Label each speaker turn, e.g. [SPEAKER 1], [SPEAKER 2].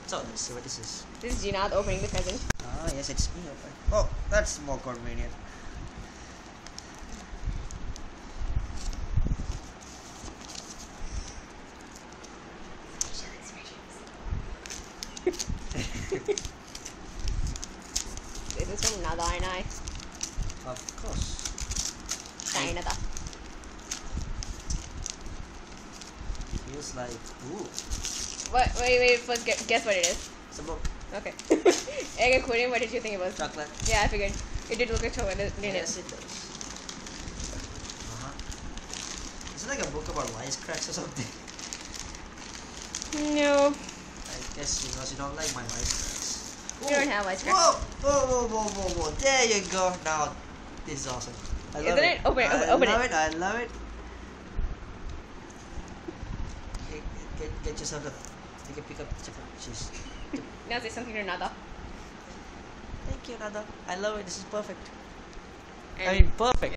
[SPEAKER 1] So let's see what this is.
[SPEAKER 2] This is Gina opening the present.
[SPEAKER 1] Ah, yes, it's me open. Oh, that's more convenient.
[SPEAKER 2] This is from Nada and I.
[SPEAKER 1] Of course.
[SPEAKER 2] Nada.
[SPEAKER 1] Feels like ooh.
[SPEAKER 2] Wait. First, guess what it is.
[SPEAKER 1] It's a book.
[SPEAKER 2] Okay. Egg aquarium. What did you think it was?
[SPEAKER 1] Chocolate.
[SPEAKER 2] Yeah, I figured. It did look like chocolate, didn't
[SPEAKER 1] Yes,
[SPEAKER 2] it?
[SPEAKER 1] it does. Is it like a book about wisecracks or something?
[SPEAKER 2] No.
[SPEAKER 1] I guess because you don't like my wisecracks.
[SPEAKER 2] You don't have wisecracks.
[SPEAKER 1] Whoa. There you go. Now, this is awesome. I love
[SPEAKER 2] Isn't it? Open it. Open it.
[SPEAKER 1] I love it. Get yourself the. You can pick up chocolate cheese.
[SPEAKER 2] Now say something to Nada.
[SPEAKER 1] Thank you, Nada. I love it. This is perfect.
[SPEAKER 2] And
[SPEAKER 1] I mean, perfect.